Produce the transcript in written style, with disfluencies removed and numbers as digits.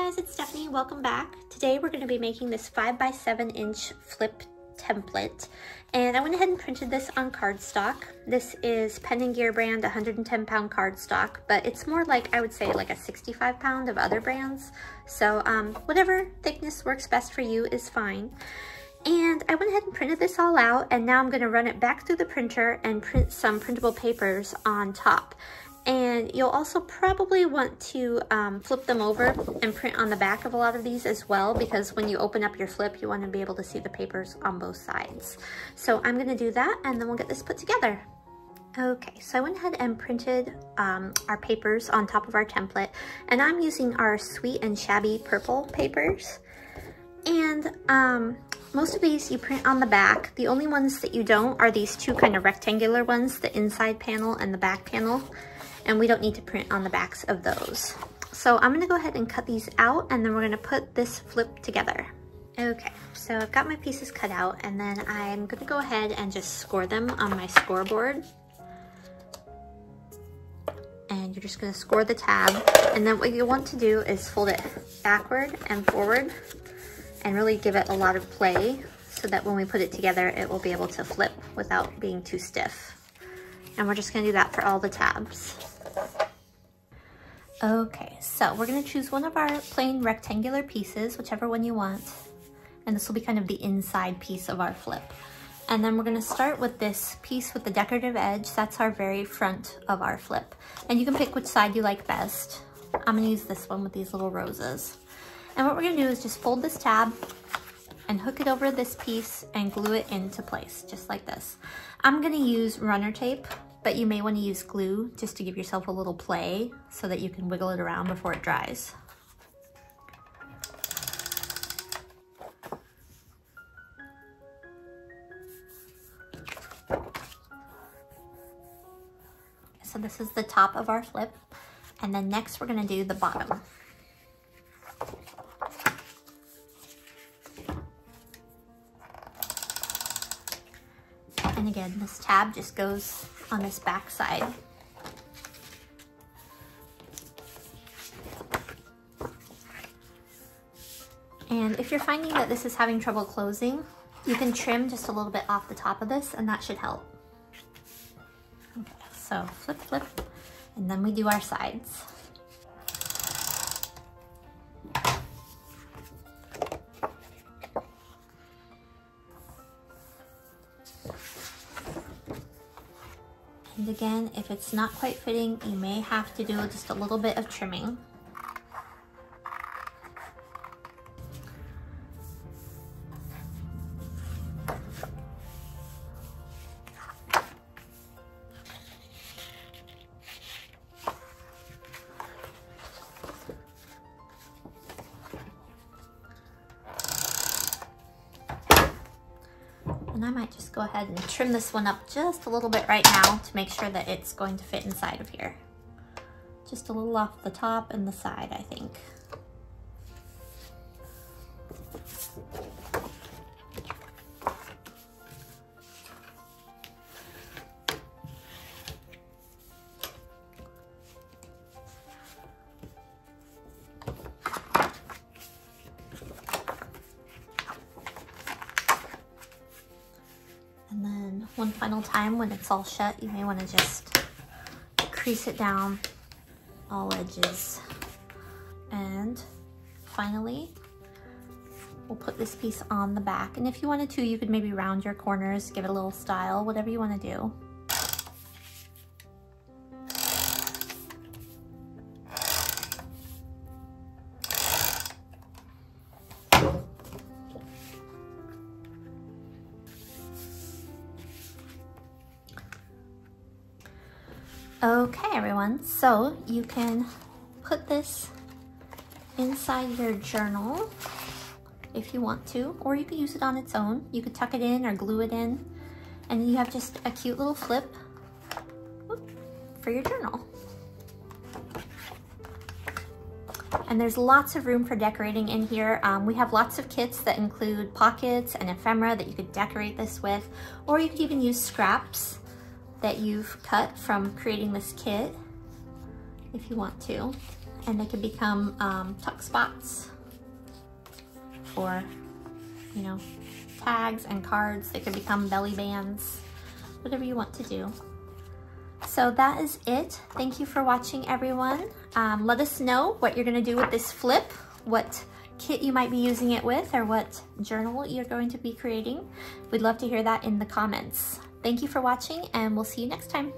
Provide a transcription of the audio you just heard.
guys, it's Stephanie. Welcome back. Today we're going to be making this 5x7" flip template, and I went ahead and printed this on cardstock. This is Pen & Gear brand 110-pound cardstock, but it's more like, I would say, like a 65-pound of other brands. So whatever thickness works best for you is fine. And I went ahead and printed this all out, and now I'm going to run it back through the printer and print some printable papers on top. And you'll also probably want to flip them over and print on the back of a lot of these as well, because when you open up your flip, you want to be able to see the papers on both sides. So I'm going to do that, and then we'll get this put together. Okay, so I went ahead and printed our papers on top of our template, and I'm using our Sweet and Shabby purple papers. And most of these you print on the back. The only ones that you don't are these two kind of rectangular ones, the inside panel and the back panel. And we don't need to print on the backs of those. So I'm gonna go ahead and cut these out, and then we're gonna put this flip together. Okay, so I've got my pieces cut out, and then I'm gonna go ahead and just score them on my scoreboard. And you're just gonna score the tab, and then what you want to do is fold it backward and forward and really give it a lot of play so that when we put it together, it will be able to flip without being too stiff. And we're just gonna do that for all the tabs. Okay, so we're gonna choose one of our plain rectangular pieces, whichever one you want. And this will be kind of the inside piece of our flip. And then we're gonna start with this piece with the decorative edge. That's our very front of our flip. And you can pick which side you like best. I'm gonna use this one with these little roses. And what we're gonna do is just fold this tab and hook it over this piece and glue it into place, just like this. I'm gonna use runner tape, but you may want to use glue just to give yourself a little play so that you can wiggle it around before it dries. So this is the top of our flip, and then next we're going to do the bottom. And again, this tab just goes on this back side. And if you're finding that this is having trouble closing, you can trim just a little bit off the top of this, and that should help. Okay, so flip, flip, and then we do our sides. And again, if it's not quite fitting, you may have to do just a little bit of trimming. And I might just go ahead and trim this one up just a little bit right now to make sure that it's going to fit inside of here. Just a little off the top and the side, I think. And then one final time when it's all shut, you may want to just crease it down all edges. And finally, we'll put this piece on the back. And if you wanted to, you could maybe round your corners, give it a little style, whatever you want to do. Okay, everyone, so you can put this inside your journal if you want to, or you could use it on its own. You could tuck it in or glue it in, and you have just a cute little flip for your journal. And there's lots of room for decorating in here. We have lots of kits that include pockets and ephemera that you could decorate this with, or you could even use scraps that you've cut from creating this kit if you want to. and they can become tuck spots for, you know, tags and cards. They can become belly bands, whatever you want to do. So that is it. Thank you for watching, everyone. Let us know what you're gonna do with this flip, what kit you might be using it with, or what journal you're going to be creating. We'd love to hear that in the comments. Thank you for watching, and we'll see you next time.